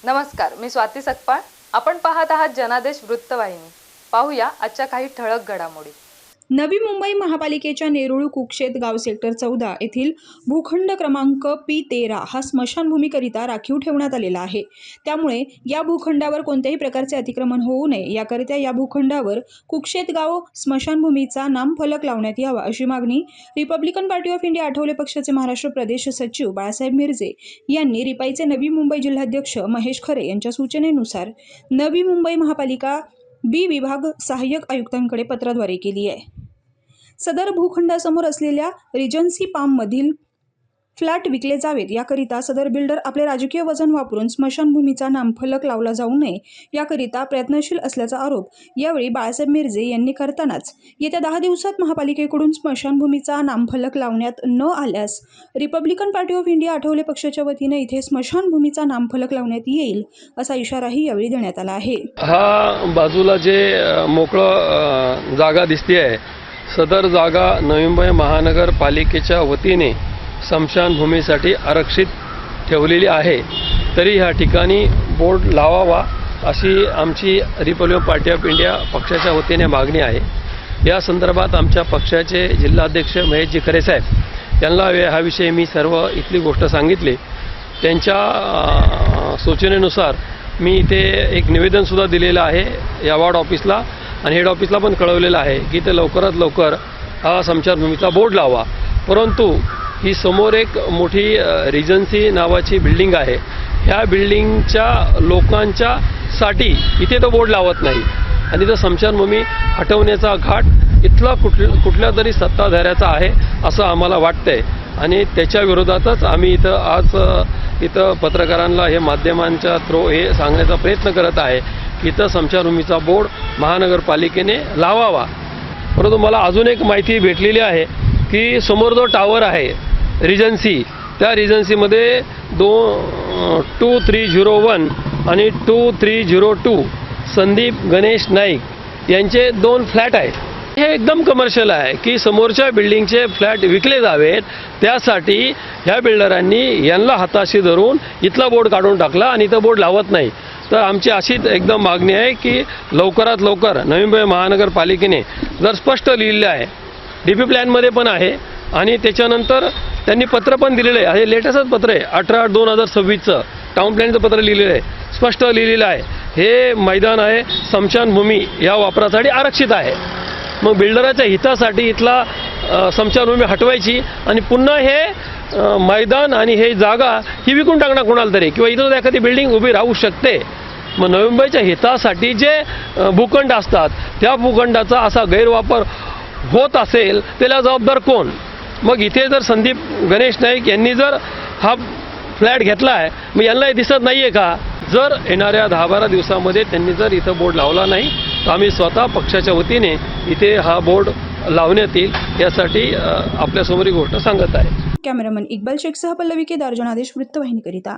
नमस्कार, मी स्वाती सकपाळ. आपण पाहत आहात जनादेश वृत्तवाहिनी. पाहूया आजच्या काही ठळक घडामोडी. नवी मुंबई महापालिकेच्या नेरुळ कुक्षेत गाव सेक्टर 14 येथील भूखंड क्रमांक P13 हा स्मशानभूमीकरिता राखीव ठेवण्यात आलेला आहे. त्यामुळे या भूखंडावर कोणत्याही प्रकारचे अतिक्रमण होऊ नये याकरिता या भूखंडावर कुक्षेत गाव स्मशानभूमीचा नामफलक लावण्यात यावा अशी मागणी Republican party of India Athawale पक्षाचे महाराष्ट्र प्रदेश सचिव बाळासाहेब मिरजे यांनी रिपाईचे नवी मुंबई जिल्हाध्यक्ष महेश खरे यांच्या सूचनेनुसार नवी मुंबई महापालिका बी विभाग सहाय्यक आयुक्तांकडे पत्राद्वारे केली आहे. सदर भूखंडासमोर असलेल्या रिजन्सी पाममधील फ्लॅट विकले जावेत याकरिता सदर बिल्डर आपले राजकीय वजन वापरून स्मशानभूमीचा नामफलक लावला जाऊ नये याकरिता प्रयत्नशील असल्याचा आरोप यावेळी बाळासाहेब मिरजे यांनी करतानाच येत्या 10 दिवसात महापालिकेकडून स्मशानभूमीचा नामफलक लावण्यात न आल्यास Republican party of India Athawale पक्षाच्या वतीने इथे स्मशानभूमीचा नामफलक लावण्यात येईल असा इशाराही यावेळी देण्यात आला आहे. हा बाजूला जे मोकळं जागा दिसते आहे, सदर जागा नवी मुंबई महानगरपालिकेच्या वतीने स्मशानभूमीसाठी आरक्षित ठेवलेली आहे. तरी ह्या ठिकाणी बोर्ड लावावा अशी आमची रिपब्लिकन पार्टी ऑफ इंडिया पक्षाच्या वतीने मागणी आहे. या संदर्भात आमच्या पक्षाचे जिल्हाध्यक्ष महेशजी खरे साहेब यांना हा विषय मी सर्व इथली गोष्ट सांगितली. त्यांच्या सूचनेनुसार मी इथे एक निवेदनसुद्धा दिलेलं आहे या वॉर्ड ऑफिसला आणि हेड ऑफिसला पण कळवलेलं आहे की ते लवकरात लवकर हा स्मशानभूमीचा बोर्ड लावा. परंतु ही समोर एक मोठी रिजन्सी नावाची बिल्डिंग आहे. ह्या बिल्डिंगच्या लोकांच्यासाठी इथे तो बोर्ड लावत नाही आणि तो स्मशानभूमी हटवण्याचा घाट इथला कुठल्या तरी सत्ताधाऱ्याचा आहे असं आम्हाला वाटतंय आणि त्याच्या विरोधातच आम्ही इथं पत्रकारांना हे माध्यमांच्या थ्रू हे सांगण्याचा प्रयत्न करत आहे की इथं स्मशानभूमीचा बोर्ड महानगरपालिकेने लावावा. परंतु मला अजून एक माहिती भेटलेली आहे की समोर जो टावर आहे रिजन्सी, त्या रिजन्सीमध्ये 2301 आणि 2302 संदीप गणेश नाईक यांचे 2 फ्लॅट आहेत. हे एकदम कमर्शियल आहे की समोरच्या बिल्डिंगचे फ्लॅट विकले जावेत. त्यासाठी ह्या बिल्डरांनी यांना हाताशी धरून इथला बोर्ड काढून टाकला आणि इथं बोर्ड लावत नाही. तर आमची अशीच एकदम मागणी आहे की लवकरात लवकर नवी मुंबई महानगरपालिकेने जर स्पष्ट लिहिलेलं आहे, DP प्लॅनमध्ये पण आहे आणि त्याच्यानंतर त्यांनी पत्र पण दिलेलं आहे. हे लेटेस्टच पत्र आहे 18/2026चं टाउन प्लॅनचं पत्र लिहिलेलं आहे, स्पष्ट लिहिलेलं आहे हे मैदान आहे स्मशानभूमी या वापरासाठी आरक्षित आहे. मग बिल्डराच्या हितासाठी इथला स्मशानभूमी हटवायची आणि पुन्हा हे मैदान आणि हे जागा ही विकून टाकणार कोणाला तरी किंवा इथं एखादी बिल्डिंग उभी राहू शकते. मग नवी मुंबईच्या हितासाठी जे भूखंड असतात त्या भूखंडाचा असा गैरवापर होत असेल त्याला जबाबदार कोण? मग इथे जर संदीप गणेश नाईक यांनी जर हा फ्लॅट घेतला आहे मग यांना दिसत नाही आहे का? जर येणाऱ्या 10-12 दिवसामध्ये त्यांनी जर इथं बोर्ड लावला नाही तर आम्ही स्वतः पक्षाच्या वतीने इथे हा बोर्ड लावण्यात येईल यासाठी आपल्यासमोर ही गोष्ट सांगत आहे. कॅमेरामन इक्बाल शेखसह पल्लवी केदार, जनादेश वृत्तवाहिनीकरिता.